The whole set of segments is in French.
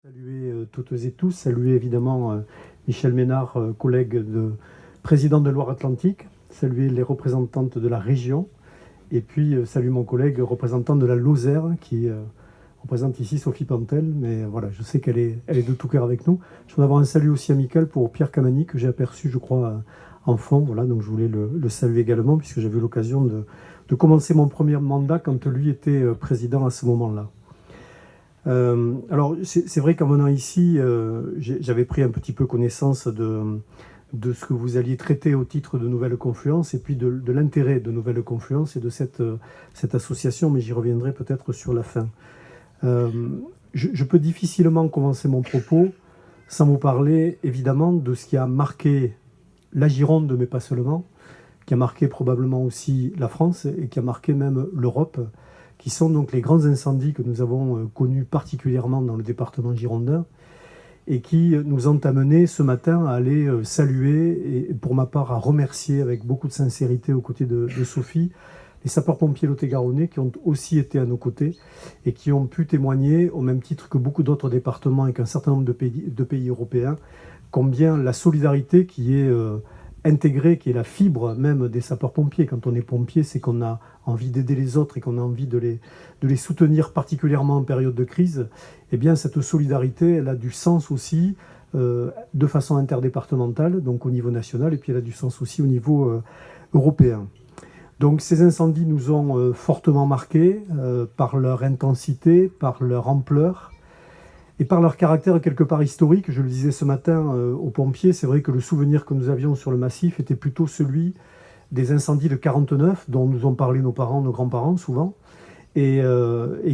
Saluer toutes et tous, saluer évidemment Michel Ménard, président de Loire-Atlantique, saluer les représentantes de la région, et puis saluer mon collègue représentant de la Lozère qui représente ici Sophie Pantel, mais voilà, je sais elle est de tout cœur avec nous. Je voudrais avoir un salut aussi amical pour Pierre Camani que j'ai aperçu, je crois, en fond, voilà, donc je voulais le saluer également puisque j'avais eu l'occasion de commencer mon premier mandat quand lui était président à ce moment-là. Alors, c'est vrai qu'en venant ici, j'avais pris un petit peu connaissance de ce que vous alliez traiter au titre de Nouvelle Confluence et puis de l'intérêt de Nouvelle Confluence et de cette association, mais j'y reviendrai peut-être sur la fin. Je peux difficilement commencer mon propos sans vous parler évidemment de ce qui a marqué la Gironde, mais pas seulement, qui a marqué probablement aussi la France et qui a marqué même l'Europe, qui sont donc les grands incendies que nous avons connus particulièrement dans le département girondin et qui nous ont amenés ce matin à aller saluer et pour ma part à remercier avec beaucoup de sincérité aux côtés de Sophie les sapeurs-pompiers lot-et-garonnais qui ont aussi été à nos côtés et qui ont pu témoigner, au même titre que beaucoup d'autres départements et qu'un certain nombre de pays européens, combien la solidarité qui est intégrée, qui est la fibre même des sapeurs-pompiers. Quand on est pompier, c'est qu'on a envie d'aider les autres et qu'on a envie de les soutenir particulièrement en période de crise. Eh bien, cette solidarité, elle a du sens aussi de façon interdépartementale, donc au niveau national, et puis elle a du sens aussi au niveau européen. Donc ces incendies nous ont fortement marqués par leur intensité, par leur ampleur, et par leur caractère quelque part historique. Je le disais ce matin aux pompiers, c'est vrai que le souvenir que nous avions sur le massif était plutôt celui des incendies de 49, dont nous ont parlé nos parents, nos grands-parents souvent, et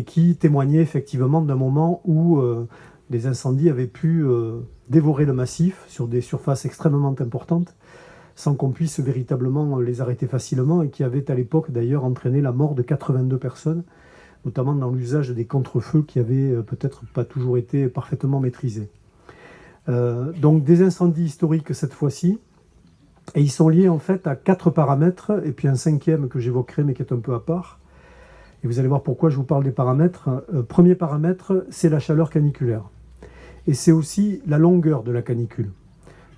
qui témoignaient effectivement d'un moment où les incendies avaient pu dévorer le massif sur des surfaces extrêmement importantes, sans qu'on puisse véritablement les arrêter facilement, et qui avait à l'époque d'ailleurs entraîné la mort de 82 personnes, notamment dans l'usage des contre-feux qui avaient peut-être pas toujours été parfaitement maîtrisés. Donc des incendies historiques cette fois-ci, et ils sont liés en fait à 4 paramètres, et puis un 5e que j'évoquerai mais qui est un peu à part. Et vous allez voir pourquoi je vous parle des paramètres. Premier paramètre, c'est la chaleur caniculaire. Et c'est aussi la longueur de la canicule.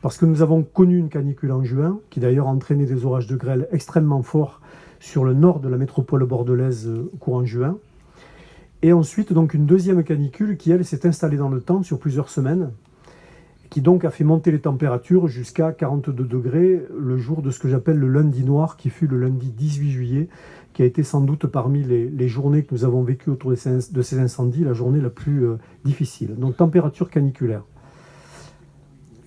Parce que nous avons connu une canicule en juin, qui d'ailleurs entraînait des orages de grêle extrêmement forts sur le nord de la métropole bordelaise courant juin. Et ensuite, donc, une deuxième canicule qui, elle, s'est installée dans le temps sur plusieurs semaines, qui donc a fait monter les températures jusqu'à 42 degrés le jour de ce que j'appelle le lundi noir, qui fut le lundi 18 juillet, qui a été sans doute parmi les journées que nous avons vécues autour de ces incendies, la journée la plus difficile. Donc température caniculaire.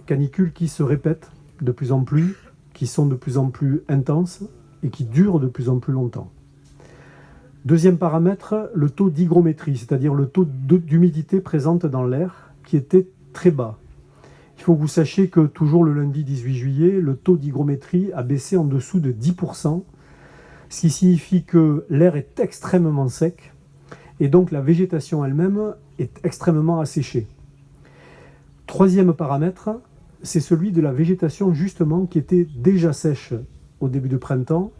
Canicules qui se répètent de plus en plus, qui sont de plus en plus intenses et qui durent de plus en plus longtemps. Deuxième paramètre, le taux d'hygrométrie, c'est-à-dire le taux d'humidité présente dans l'air, qui était très bas. Il faut que vous sachiez que toujours le lundi 18 juillet, le taux d'hygrométrie a baissé en dessous de 10%, ce qui signifie que l'air est extrêmement sec et donc la végétation elle-même est extrêmement asséchée. Troisième paramètre, c'est celui de la végétation justement qui était déjà sèche au début du printemps,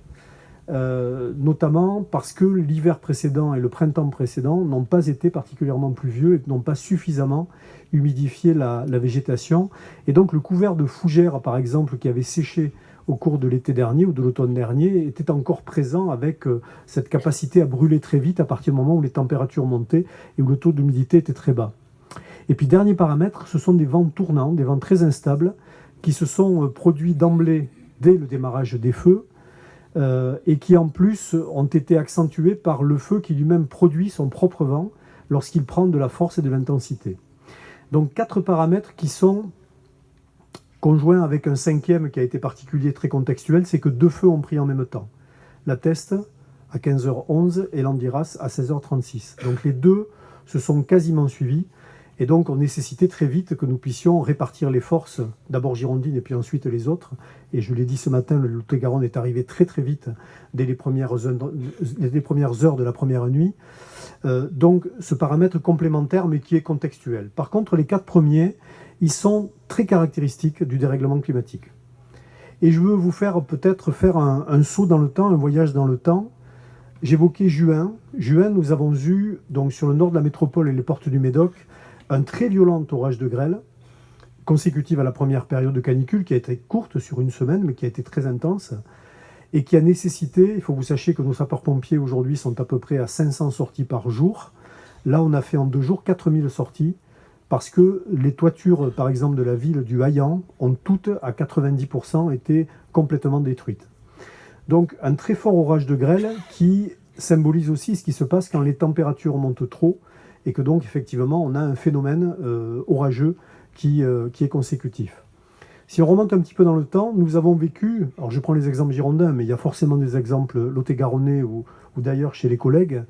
notamment parce que l'hiver précédent et le printemps précédent n'ont pas été particulièrement pluvieux et n'ont pas suffisamment humidifié la végétation. Et donc le couvert de fougères, par exemple, qui avait séché au cours de l'été dernier ou de l'automne dernier, était encore présent avec cette capacité à brûler très vite à partir du moment où les températures montaient et où le taux d'humidité était très bas. Et puis dernier paramètre, ce sont des vents tournants, des vents très instables, qui se sont produits d'emblée dès le démarrage des feux, et qui en plus ont été accentués par le feu qui lui-même produit son propre vent lorsqu'il prend de la force et de l'intensité. Donc 4 paramètres qui sont conjoints avec un 5e qui a été particulier, très contextuel, c'est que 2 feux ont pris en même temps. La Teste à 15h11 et l'Andiras à 16h36. Donc les deux se sont quasiment suivis. Et donc, on nécessitait très vite que nous puissions répartir les forces, d'abord girondines et puis ensuite les autres. Et je l'ai dit ce matin, le Lot-et-Garonne est arrivé très très vite dès les premières heures de la première nuit. Donc, ce paramètre complémentaire, mais qui est contextuel. Par contre, les 4 premiers, ils sont très caractéristiques du dérèglement climatique. Et je veux vous faire peut-être faire un saut dans le temps, un voyage dans le temps. J'évoquais juin. Juin, nous avons eu, donc sur le nord de la métropole et les portes du Médoc, un très violent orage de grêle, consécutive à la première période de canicule, qui a été courte sur une semaine, mais qui a été très intense, et qui a nécessité, il faut que vous sachiez que nos sapeurs-pompiers aujourd'hui sont à peu près à 500 sorties par jour. Là, on a fait en 2 jours 4000 sorties, parce que les toitures, par exemple, de la ville du Haillan, ont toutes, à 90%, été complètement détruites. Donc, un très fort orage de grêle qui symbolise aussi ce qui se passe quand les températures montent trop, et que donc, effectivement, on a un phénomène orageux qui est consécutif. Si on remonte un petit peu dans le temps, nous avons vécu, alors je prends les exemples girondins, mais il y a forcément des exemples lot-et-garonnais ou d'ailleurs chez les collègues,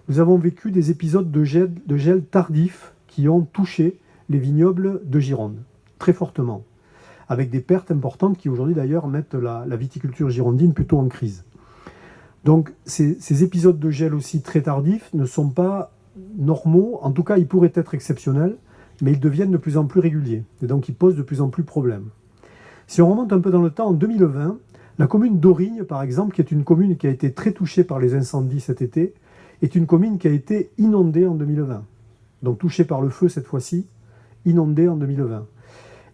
nous avons vécu des épisodes de gel tardif qui ont touché les vignobles de Gironde, très fortement, avec des pertes importantes qui aujourd'hui d'ailleurs mettent la viticulture girondine plutôt en crise. Donc ces épisodes de gel aussi très tardifs ne sont pas normaux, en tout cas ils pourraient être exceptionnels, mais ils deviennent de plus en plus réguliers, et donc ils posent de plus en plus problème. Si on remonte un peu dans le temps, en 2020, la commune d'Aurigne, par exemple, qui est une commune qui a été très touchée par les incendies cet été, est une commune qui a été inondée en 2020. Donc touchée par le feu cette fois-ci, inondée en 2020.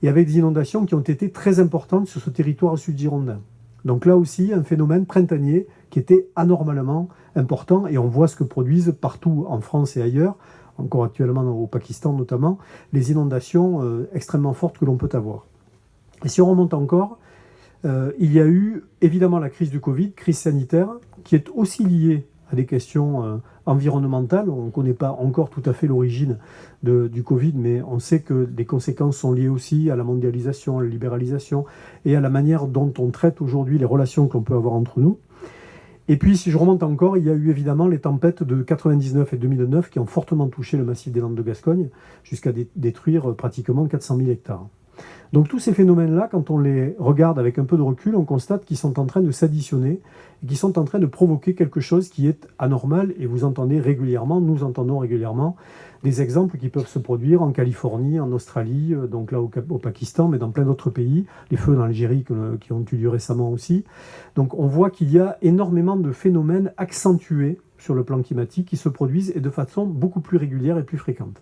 Et avec des inondations qui ont été très importantes sur ce territoire sud-girondin. Donc là aussi, un phénomène printanier qui était anormalement important, et on voit ce que produisent partout en France et ailleurs, encore actuellement au Pakistan notamment, les inondations extrêmement fortes que l'on peut avoir. Et si on remonte encore, il y a eu évidemment la crise du Covid, crise sanitaire, qui est aussi liée à des questions environnementales. On ne connaît pas encore tout à fait l'origine du Covid, mais on sait que les conséquences sont liées aussi à la mondialisation, à la libéralisation et à la manière dont on traite aujourd'hui les relations que l'on peut avoir entre nous. Et puis, si je remonte encore, il y a eu évidemment les tempêtes de 99 et 2009 qui ont fortement touché le massif des Landes de Gascogne, jusqu'à détruire pratiquement 400 000 hectares. Donc tous ces phénomènes-là, quand on les regarde avec un peu de recul, on constate qu'ils sont en train de s'additionner et qu'ils sont en train de provoquer quelque chose qui est anormal. Et vous entendez régulièrement, nous entendons régulièrement des exemples qui peuvent se produire en Californie, en Australie, donc là au Pakistan, mais dans plein d'autres pays, les feux en Algérie qui ont eu lieu récemment aussi. Donc on voit qu'il y a énormément de phénomènes accentués sur le plan climatique qui se produisent et de façon beaucoup plus régulière et plus fréquente.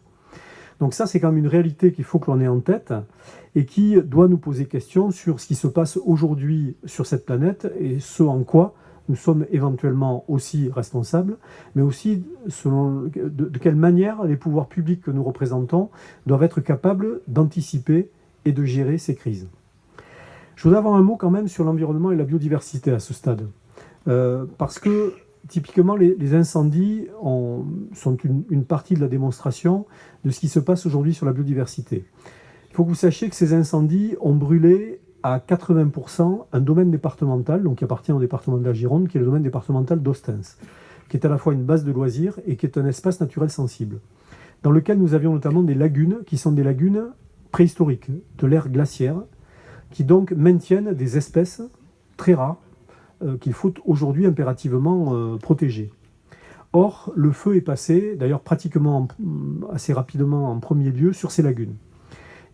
Donc ça, c'est quand même une réalité qu'il faut que l'on ait en tête et qui doit nous poser question sur ce qui se passe aujourd'hui sur cette planète et ce en quoi nous sommes éventuellement aussi responsables, mais aussi de quelle manière les pouvoirs publics que nous représentons doivent être capables d'anticiper et de gérer ces crises. Je voudrais avoir un mot quand même sur l'environnement et la biodiversité à ce stade, parce que typiquement, les incendies sont une partie de la démonstration de ce qui se passe aujourd'hui sur la biodiversité. Il faut que vous sachiez que ces incendies ont brûlé à 80% un domaine départemental, donc qui appartient au département de la Gironde, qui est le domaine départemental d'Ostens, qui est à la fois une base de loisirs et qui est un espace naturel sensible, dans lequel nous avions notamment des lagunes, qui sont des lagunes préhistoriques, de l'ère glaciaire, qui donc maintiennent des espèces très rares, qu'il faut aujourd'hui impérativement protéger. Or, le feu est passé, d'ailleurs pratiquement assez rapidement en premier lieu, sur ces lagunes.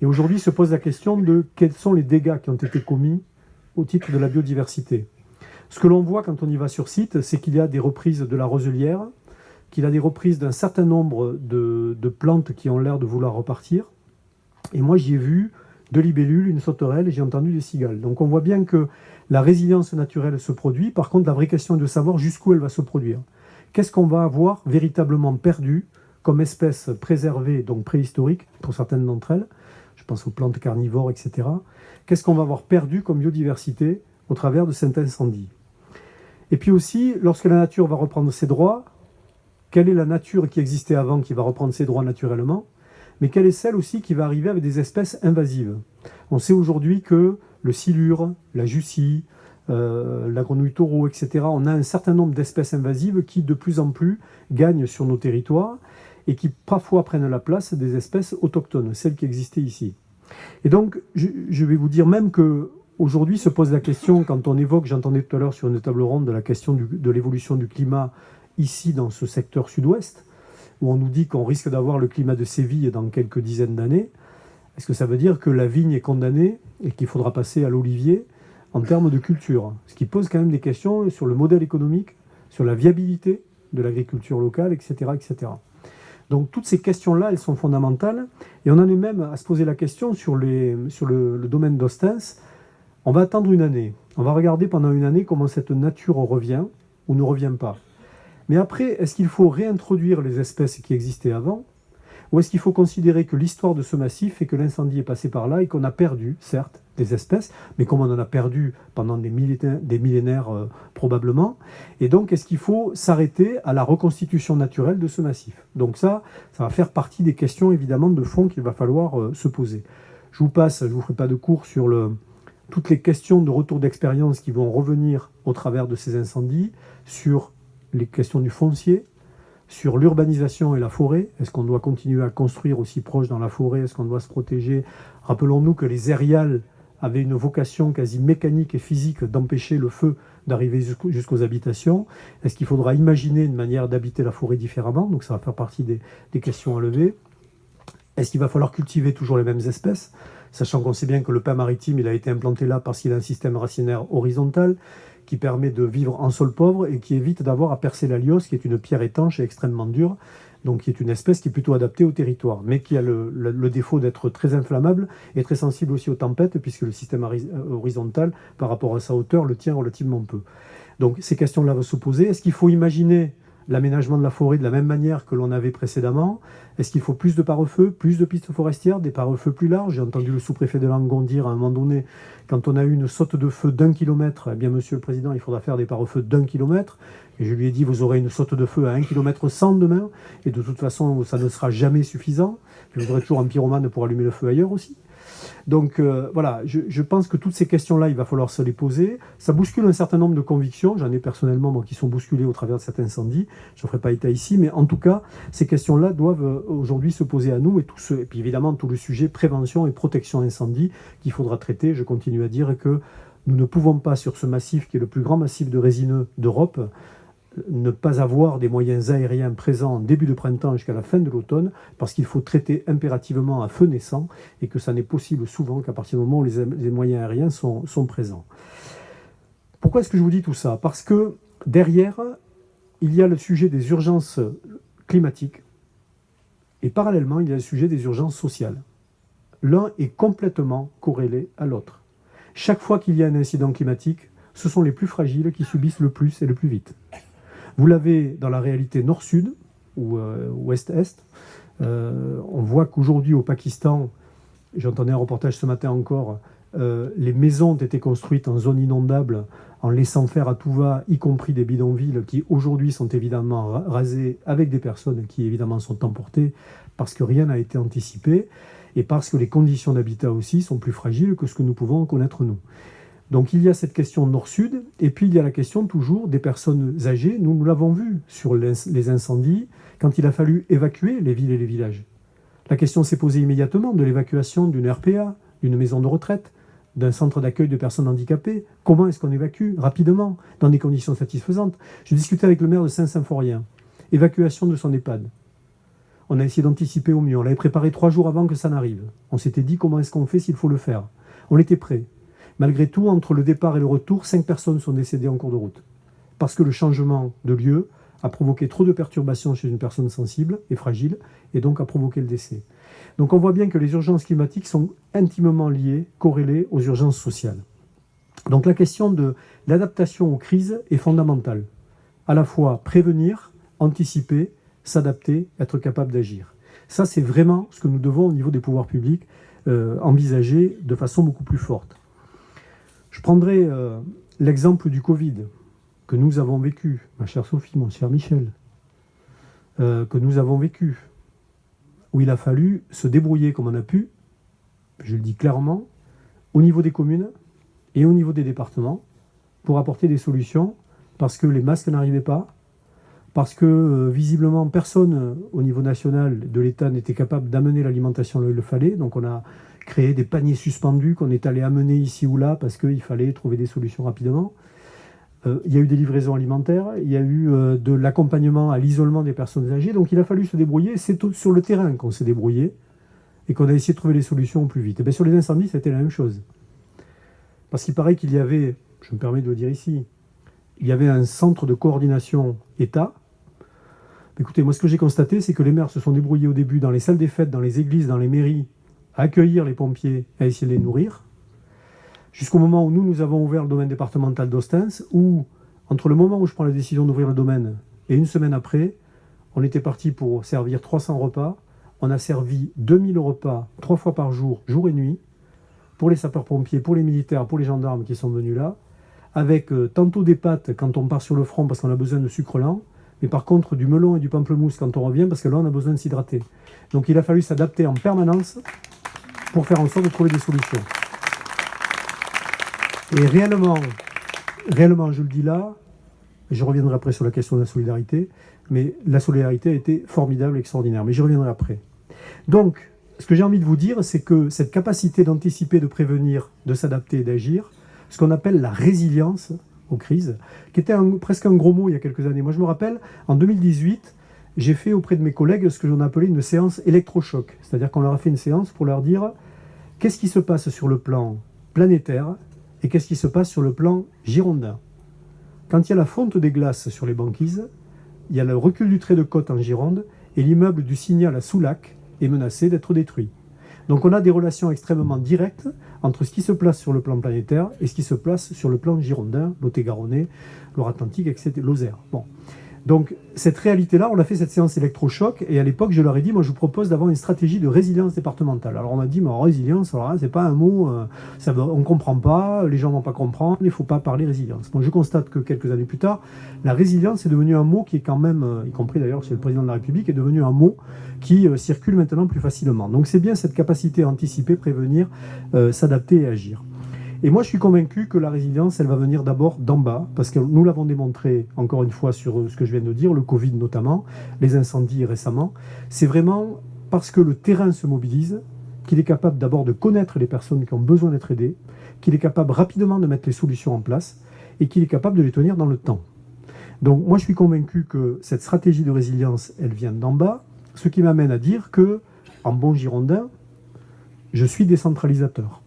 Et aujourd'hui se pose la question de quels sont les dégâts qui ont été commis au titre de la biodiversité. Ce que l'on voit quand on y va sur site, c'est qu'il y a des reprises de la roselière, qu'il y a des reprises d'un certain nombre de plantes qui ont l'air de vouloir repartir. Et moi, j'y ai vu de libellules, une sauterelle, et j'ai entendu des cigales. Donc on voit bien que la résilience naturelle se produit. Par contre, la vraie question est de savoir jusqu'où elle va se produire. Qu'est-ce qu'on va avoir véritablement perdu comme espèce préservée, donc préhistorique, pour certaines d'entre elles, je pense aux plantes carnivores, etc. Qu'est-ce qu'on va avoir perdu comme biodiversité au travers de cet incendie? Et puis aussi, lorsque la nature va reprendre ses droits, quelle est la nature qui existait avant qui va reprendre ses droits naturellement? Mais quelle est celle aussi qui va arriver avec des espèces invasives? On sait aujourd'hui que le silure, la jussie, la grenouille taureau, etc., on a un certain nombre d'espèces invasives qui de plus en plus gagnent sur nos territoires et qui parfois prennent la place des espèces autochtones, celles qui existaient ici. Et donc, je vais vous dire même qu'aujourd'hui se pose la question, quand on évoque, j'entendais tout à l'heure sur une table ronde, de la question de l'évolution du climat ici dans ce secteur sud-ouest, où on nous dit qu'on risque d'avoir le climat de Séville dans quelques dizaines d'années. Est-ce que ça veut dire que la vigne est condamnée et qu'il faudra passer à l'olivier en termes de culture? Ce qui pose quand même des questions sur le modèle économique, sur la viabilité de l'agriculture locale, etc., etc. Donc toutes ces questions-là, elles sont fondamentales. Et on en est même à se poser la question sur le domaine d'Ostens. On va attendre une année. On va regarder pendant une année comment cette nature revient ou ne revient pas. Mais après, est-ce qu'il faut réintroduire les espèces qui existaient avant? Ou est-ce qu'il faut considérer que l'histoire de ce massif fait que l'incendie est passé par là et qu'on a perdu, certes, des espèces, mais comme on en a perdu pendant des millénaires probablement. Et donc, est-ce qu'il faut s'arrêter à la reconstitution naturelle de ce massif? Donc ça va faire partie des questions, évidemment, de fond qu'il va falloir se poser. Je vous passe, je ne vous ferai pas de cours sur toutes les questions de retour d'expérience qui vont revenir au travers de ces incendies, sur les questions du foncier, sur l'urbanisation et la forêt. Est-ce qu'on doit continuer à construire aussi proche dans la forêt? Est-ce qu'on doit se protéger? Rappelons-nous que les aérials avaient une vocation quasi mécanique et physique d'empêcher le feu d'arriver jusqu'aux habitations. Est-ce qu'il faudra imaginer une manière d'habiter la forêt différemment? Donc ça va faire partie des questions à lever. Est-ce qu'il va falloir cultiver toujours les mêmes espèces, sachant qu'on sait bien que le pin maritime, il a été implanté là parce qu'il a un système racinaire horizontal qui permet de vivre en sol pauvre et qui évite d'avoir à percer l'alios, qui est une pierre étanche et extrêmement dure, donc qui est une espèce qui est plutôt adaptée au territoire, mais qui a le défaut d'être très inflammable et très sensible aussi aux tempêtes, puisque le système horizontal, par rapport à sa hauteur, le tient relativement peu. Donc ces questions-là vont se poser. Est-ce qu'il faut imaginer l'aménagement de la forêt de la même manière que l'on avait précédemment? Est-ce qu'il faut plus de pare-feu, plus de pistes forestières, des pare-feux plus larges? J'ai entendu le sous-préfet de Langon dire à un moment donné, quand on a eu une saute de feu d'1 kilomètre, eh bien, monsieur le président, il faudra faire des pare-feux d'1 kilomètre. Et je lui ai dit, vous aurez une saute de feu à 1 km 100 demain, et de toute façon, ça ne sera jamais suffisant. Je voudrais toujours un pyromane pour allumer le feu ailleurs aussi. Donc voilà, je pense que toutes ces questions-là, il va falloir se les poser. Ça bouscule un certain nombre de convictions. J'en ai personnellement, moi, qui sont bousculées au travers de cet incendie. Je ne ferai pas état ici, mais en tout cas, ces questions-là doivent aujourd'hui se poser à nous. Et puis évidemment, tout le sujet prévention et protection incendie qu'il faudra traiter. Je continue à dire que nous ne pouvons pas, sur ce massif qui est le plus grand massif de résineux d'Europe, ne pas avoir des moyens aériens présents en début de printemps jusqu'à la fin de l'automne, parce qu'il faut traiter impérativement à feu naissant, et que ça n'est possible souvent qu'à partir du moment où les moyens aériens sont présents. Pourquoi est-ce que je vous dis tout ça? Parce que derrière, il y a le sujet des urgences climatiques, et parallèlement, il y a le sujet des urgences sociales. L'un est complètement corrélé à l'autre. Chaque fois qu'il y a un incident climatique, ce sont les plus fragiles qui subissent le plus et le plus vite. Vous l'avez dans la réalité nord-sud ou ouest-est. On voit qu'aujourd'hui au Pakistan, j'entendais un reportage ce matin encore, les maisons ont été construites en zone inondable en laissant faire à tout va, y compris des bidonvilles qui aujourd'hui sont évidemment rasés avec des personnes qui évidemment sont emportées parce que rien n'a été anticipé et parce que les conditions d'habitat aussi sont plus fragiles que ce que nous pouvons connaître nous. Donc il y a cette question nord-sud, et puis il y a la question toujours des personnes âgées. Nous l'avons vu sur les incendies, quand il a fallu évacuer les villes et les villages. La question s'est posée immédiatement de l'évacuation d'une RPA, d'une maison de retraite, d'un centre d'accueil de personnes handicapées. Comment est-ce qu'on évacue rapidement, dans des conditions satisfaisantes? Je discutais avec le maire de Saint-Symphorien. Évacuation de son EHPAD. On a essayé d'anticiper au mieux. On l'avait préparé 3 jours avant que ça n'arrive. On s'était dit comment est-ce qu'on fait s'il faut le faire. On était prêts. Malgré tout, entre le départ et le retour, 5 personnes sont décédées en cours de route. Parce que le changement de lieu a provoqué trop de perturbations chez une personne sensible et fragile, et donc a provoqué le décès. Donc on voit bien que les urgences climatiques sont intimement liées, corrélées aux urgences sociales. Donc la question de l'adaptation aux crises est fondamentale. À la fois prévenir, anticiper, s'adapter, être capable d'agir. Ça, c'est vraiment ce que nous devons, au niveau des pouvoirs publics, envisager de façon beaucoup plus forte. Je prendrai l'exemple du Covid que nous avons vécu, ma chère Sophie, mon cher Michel, que nous avons vécu, où il a fallu se débrouiller comme on a pu, je le dis clairement, au niveau des communes et au niveau des départements, pour apporter des solutions, parce que les masques n'arrivaient pas, parce que visiblement personne au niveau national de l'État n'était capable d'amener l'alimentation là où il le fallait, donc on a créé des paniers suspendus qu'on est allé amener ici ou là parce qu'il fallait trouver des solutions rapidement. Il y a eu des livraisons alimentaires, il y a eu de l'accompagnement à l'isolement des personnes âgées, donc il a fallu se débrouiller. C'est sur le terrain qu'on s'est débrouillé et qu'on a essayé de trouver les solutions au plus vite. Et bien sur les incendies, c'était la même chose. Parce qu'il paraît qu'il y avait, je me permets de le dire ici, il y avait un centre de coordination État, Écoutez, moi ce que j'ai constaté, c'est que les maires se sont débrouillés au début dans les salles des fêtes, dans les églises, dans les mairies, à accueillir les pompiers, à essayer de les nourrir, jusqu'au moment où nous avons ouvert le domaine départemental d'Ostens, où, entre le moment où je prends la décision d'ouvrir le domaine et une semaine après, on était parti pour servir 300 repas. On a servi 2000 repas 3 fois par jour, jour et nuit, pour les sapeurs-pompiers, pour les militaires, pour les gendarmes qui sont venus là, avec tantôt des pâtes quand on part sur le front parce qu'on a besoin de sucre lent, mais par contre du melon et du pamplemousse quand on revient parce que là on a besoin de s'hydrater. Donc il a fallu s'adapter en permanence pour faire en sorte de trouver des solutions. Et réellement, je le dis là, et je reviendrai après sur la question de la solidarité, mais la solidarité a été formidable, extraordinaire, mais j'y reviendrai après. Donc, ce que j'ai envie de vous dire, c'est que cette capacité d'anticiper, de prévenir, de s'adapter et d'agir, ce qu'on appelle la résilience aux crises, qui était presque un gros mot il y a quelques années. Moi, je me rappelle, en 2018, j'ai fait auprès de mes collègues ce que j'en appelais une séance électrochoc. C'est-à-dire qu'on leur a fait une séance pour leur dire qu'est-ce qui se passe sur le plan planétaire et qu'est-ce qui se passe sur le plan girondin. Quand il y a la fonte des glaces sur les banquises, il y a le recul du trait de côte en Gironde et l'immeuble du Signal à Soulac est menacé d'être détruit. Donc on a des relations extrêmement directes entre ce qui se place sur le plan planétaire et ce qui se place sur le plan girondin, Lot-et-Garonnais, Loire-Atlantique, etc., Lozère. Bon. Donc cette réalité-là, on a fait cette séance électrochoc et à l'époque je leur ai dit, moi je vous propose d'avoir une stratégie de résilience départementale. Alors on m'a dit, mais résilience, alors là, c'est pas un mot, on ne comprend pas, les gens ne vont pas comprendre, il ne faut pas parler résilience. Bon, je constate que quelques années plus tard, la résilience est devenu un mot qui est quand même, y compris d'ailleurs chez le président de la République, est devenu un mot qui circule maintenant plus facilement. Donc c'est bien cette capacité à anticiper, prévenir, s'adapter et agir. Et moi, je suis convaincu que la résilience, elle va venir d'abord d'en bas, parce que nous l'avons démontré, encore une fois, sur ce que je viens de dire, le Covid notamment, les incendies récemment. C'est vraiment parce que le terrain se mobilise, qu'il est capable d'abord de connaître les personnes qui ont besoin d'être aidées, qu'il est capable rapidement de mettre les solutions en place, et qu'il est capable de les tenir dans le temps. Donc moi, je suis convaincu que cette stratégie de résilience, elle vient d'en bas, ce qui m'amène à dire que, en bon girondin, je suis décentralisateur.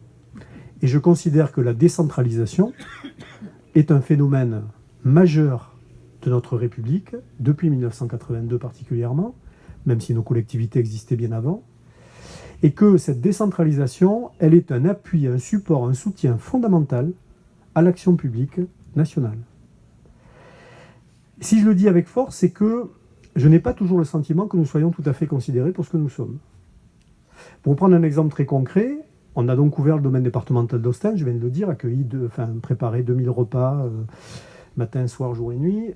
Et je considère que la décentralisation est un phénomène majeur de notre République, depuis 1982 particulièrement, même si nos collectivités existaient bien avant, et que cette décentralisation, elle est un appui, un support, un soutien fondamental à l'action publique nationale. Si je le dis avec force, c'est que je n'ai pas toujours le sentiment que nous soyons tout à fait considérés pour ce que nous sommes. Pour prendre un exemple très concret, on a donc ouvert le domaine départemental d'Ostens, je viens de le dire, préparé 2000 repas, matin, soir, jour et nuit,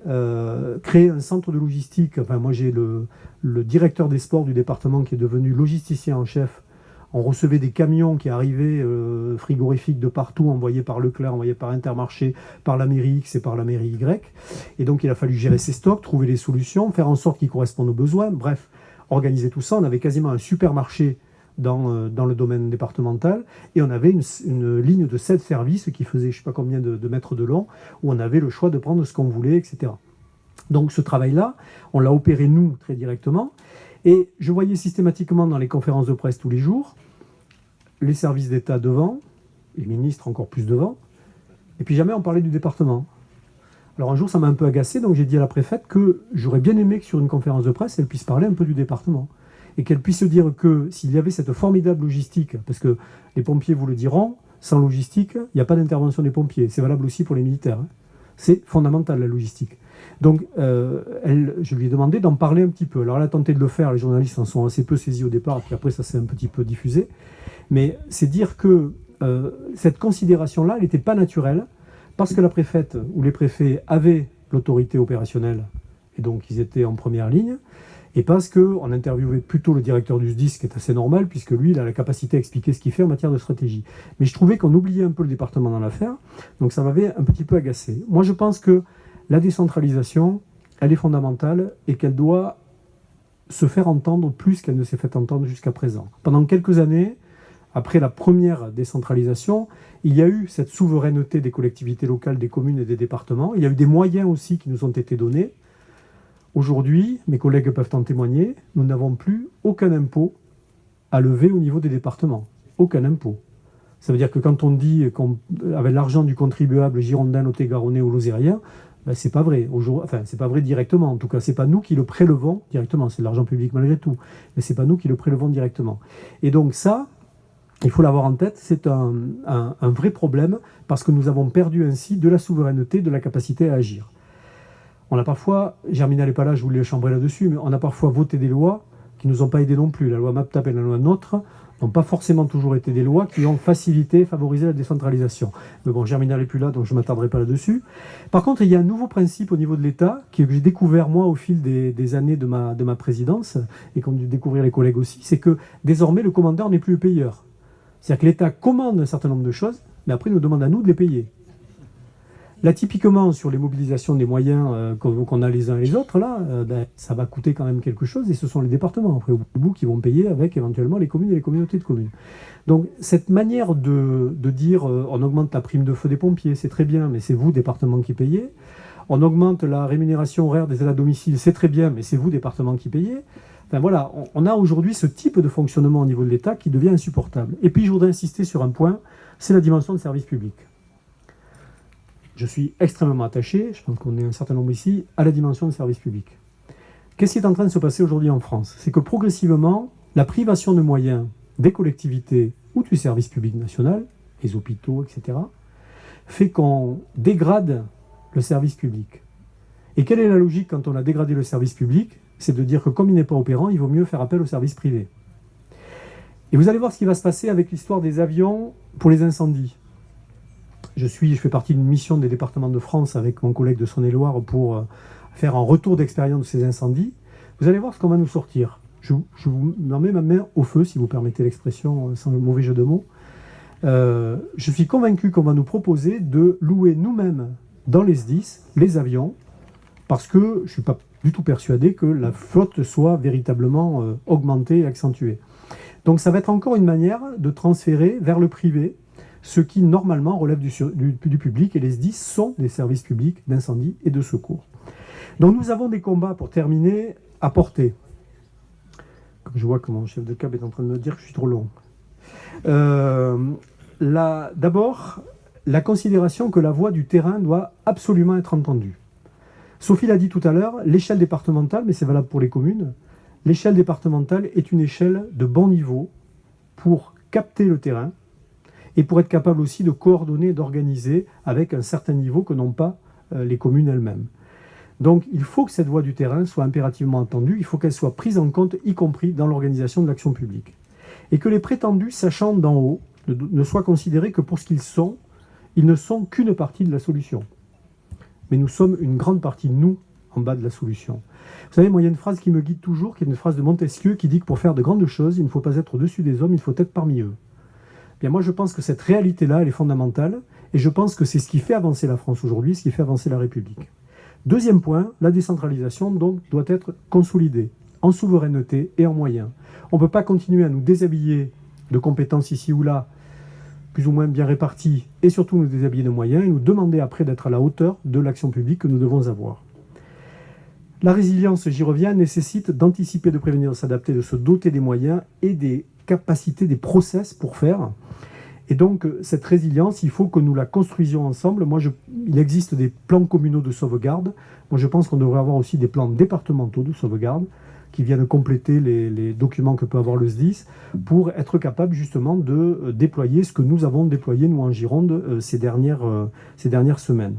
créé un centre de logistique. Enfin, moi, j'ai le directeur des sports du département qui est devenu logisticien en chef. On recevait des camions qui arrivaient frigorifiques de partout, envoyés par Leclerc, envoyés par Intermarché, par la mairie X et par la mairie Y. Et donc, il a fallu gérer ces stocks, trouver les solutions, faire en sorte qu'ils correspondent aux besoins. Bref, organiser tout ça. On avait quasiment un supermarché dans le domaine départemental, et on avait une ligne de 7 services qui faisait je ne sais pas combien de mètres de long, où on avait le choix de prendre ce qu'on voulait, etc. Donc ce travail-là, on l'a opéré nous très directement, et je voyais systématiquement dans les conférences de presse tous les jours, les services d'État devant, les ministres encore plus devant, et puis jamais on parlait du département. Alors un jour ça m'a un peu agacé, donc j'ai dit à la préfète que j'aurais bien aimé que sur une conférence de presse, elle puisse parler un peu du département. Et qu'elle puisse se dire que s'il y avait cette formidable logistique, parce que les pompiers vous le diront, sans logistique, il n'y a pas d'intervention des pompiers. C'est valable aussi pour les militaires. C'est fondamental, la logistique. Donc, je lui ai demandé d'en parler un petit peu. Alors, elle a tenté de le faire, les journalistes en sont assez peu saisis au départ, puis après, ça s'est un petit peu diffusé. Mais c'est dire que cette considération-là, elle n'était pas naturelle, parce que la préfète ou les préfets avaient l'autorité opérationnelle, et donc ils étaient en première ligne, et parce qu'on interviewait plutôt le directeur du SDIS, ce qui est assez normal, puisque lui, il a la capacité à expliquer ce qu'il fait en matière de stratégie. Mais je trouvais qu'on oubliait un peu le département dans l'affaire, donc ça m'avait un petit peu agacé. Moi, je pense que la décentralisation, elle est fondamentale et qu'elle doit se faire entendre plus qu'elle ne s'est fait entendre jusqu'à présent. Pendant quelques années, après la première décentralisation, il y a eu cette souveraineté des collectivités locales, des communes et des départements. Il y a eu des moyens aussi qui nous ont été donnés. Aujourd'hui, mes collègues peuvent en témoigner, nous n'avons plus aucun impôt à lever au niveau des départements. Aucun impôt. Ça veut dire que quand on dit qu'avec l'argent du contribuable girondin, lot-et-garonnais ou lozérien, Ben, c'est pas vrai. Enfin, c'est pas vrai directement. En tout cas, c'est pas nous qui le prélevons directement. C'est de l'argent public malgré tout, mais c'est pas nous qui le prélevons directement. Et donc ça, il faut l'avoir en tête, c'est un vrai problème parce que nous avons perdu ainsi de la souveraineté, de la capacité à agir. On a parfois, Germinal n'est pas là, je voulais chambrer là-dessus, mais on a parfois voté des lois qui ne nous ont pas aidés non plus. La loi MAPTAP et la loi NOTRe n'ont pas forcément toujours été des lois qui ont facilité, favorisé la décentralisation. Mais bon, Germinal n'est plus là, donc je ne m'attarderai pas là-dessus. Par contre, il y a un nouveau principe au niveau de l'État que j'ai découvert moi au fil des années de ma présidence et qu'ont dû découvrir les collègues aussi, c'est que désormais le commandeur n'est plus le payeur. C'est-à-dire que l'État commande un certain nombre de choses, mais après il nous demande à nous de les payer. Là, typiquement, sur les mobilisations des moyens qu'on a les uns et les autres, là, ça va coûter quand même quelque chose, et ce sont les départements, après, au bout, qui vont payer avec éventuellement les communes et les communautés de communes. Donc, cette manière de dire on augmente la prime de feu des pompiers, c'est très bien, mais c'est vous, département, qui payez. On augmente la rémunération horaire des aides à domicile, c'est très bien, mais c'est vous, département, qui payez. Enfin voilà, on a aujourd'hui ce type de fonctionnement au niveau de l'État qui devient insupportable. Et puis, je voudrais insister sur un point, c'est la dimension de service public. Je suis extrêmement attaché, je pense qu'on est un certain nombre ici, à la dimension de service public. Qu'est-ce qui est en train de se passer aujourd'hui en France? C'est que progressivement, la privation de moyens des collectivités ou du service public national, les hôpitaux, etc., fait qu'on dégrade le service public. Et quelle est la logique quand on a dégradé le service public? C'est de dire que comme il n'est pas opérant, il vaut mieux faire appel au service privé. Et vous allez voir ce qui va se passer avec l'histoire des avions pour les incendies. Je fais partie d'une mission des départements de France avec mon collègue de Saône-et-Loire pour faire un retour d'expérience de ces incendies. Vous allez voir ce qu'on va nous sortir. Je vous mets ma main au feu, si vous permettez l'expression, sans le mauvais jeu de mots. Je suis convaincu qu'on va nous proposer de louer nous-mêmes dans les SDIS les avions, parce que je ne suis pas du tout persuadé que la flotte soit véritablement augmentée et accentuée. Donc ça va être encore une manière de transférer vers le privé ce qui normalement relève du public, et les SDIS sont des services publics d'incendie et de secours. Donc nous avons des combats, pour terminer, à porter. Comme je vois que mon chef de cab est en train de me dire que je suis trop long. D'abord, la considération que la voix du terrain doit absolument être entendue. Sophie l'a dit tout à l'heure, l'échelle départementale, mais c'est valable pour les communes, l'échelle départementale est une échelle de bon niveau pour capter le terrain, et pour être capable aussi de coordonner et d'organiser avec un certain niveau que n'ont pas les communes elles-mêmes. Donc il faut que cette voix du terrain soit impérativement entendue, il faut qu'elle soit prise en compte, y compris dans l'organisation de l'action publique. Et que les prétendus sachants d'en haut ne soient considérés que pour ce qu'ils sont, ils ne sont qu'une partie de la solution. Mais nous sommes une grande partie, nous, en bas de la solution. Vous savez, moi, il y a une phrase qui me guide toujours, qui est une phrase de Montesquieu, qui dit que pour faire de grandes choses, il ne faut pas être au-dessus des hommes, il faut être parmi eux. Bien, moi, je pense que cette réalité-là, elle est fondamentale, et je pense que c'est ce qui fait avancer la France aujourd'hui, ce qui fait avancer la République. Deuxième point, la décentralisation donc doit être consolidée, en souveraineté et en moyens. On ne peut pas continuer à nous déshabiller de compétences ici ou là, plus ou moins bien réparties, et surtout nous déshabiller de moyens, et nous demander après d'être à la hauteur de l'action publique que nous devons avoir. La résilience, j'y reviens, nécessite d'anticiper, de prévenir, de s'adapter, de se doter des moyens et des capacités, des process pour faire. Et donc, cette résilience, il faut que nous la construisions ensemble. Il existe des plans communaux de sauvegarde. Moi, je pense qu'on devrait avoir aussi des plans départementaux de sauvegarde qui viennent compléter les documents que peut avoir le SDIS pour être capable justement de déployer ce que nous avons déployé, nous, en Gironde, ces dernières semaines.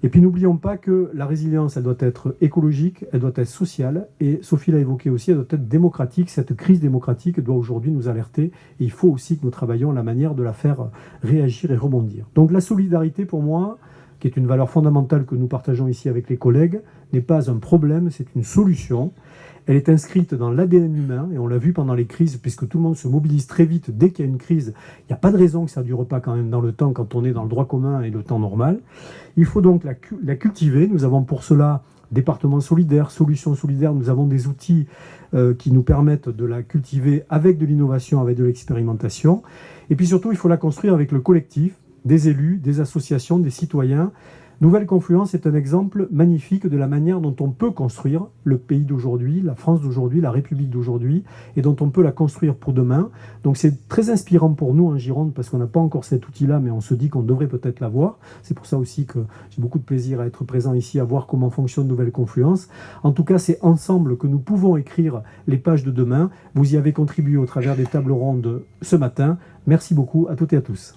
Et puis n'oublions pas que la résilience, elle doit être écologique, elle doit être sociale, et Sophie l'a évoqué aussi, elle doit être démocratique. Cette crise démocratique doit aujourd'hui nous alerter, et il faut aussi que nous travaillions à la manière de la faire réagir et rebondir. Donc la solidarité, pour moi, qui est une valeur fondamentale que nous partageons ici avec les collègues, n'est pas un problème, c'est une solution. Elle est inscrite dans l'ADN humain, et on l'a vu pendant les crises, puisque tout le monde se mobilise très vite dès qu'il y a une crise. Il n'y a pas de raison que ça ne dure pas quand même dans le temps, quand on est dans le droit commun et le temps normal. Il faut donc la cultiver. Nous avons pour cela département solidaire, solutions solidaires. Nous avons des outils qui nous permettent de la cultiver avec de l'innovation, avec de l'expérimentation. Et puis surtout, il faut la construire avec le collectif, des élus, des associations, des citoyens, Nouvelle Confluence est un exemple magnifique de la manière dont on peut construire le pays d'aujourd'hui, la France d'aujourd'hui, la République d'aujourd'hui, et dont on peut la construire pour demain. Donc c'est très inspirant pour nous en Gironde, parce qu'on n'a pas encore cet outil-là, mais on se dit qu'on devrait peut-être l'avoir. C'est pour ça aussi que j'ai beaucoup de plaisir à être présent ici, à voir comment fonctionne Nouvelle Confluence. En tout cas, c'est ensemble que nous pouvons écrire les pages de demain. Vous y avez contribué au travers des tables rondes ce matin. Merci beaucoup à toutes et à tous.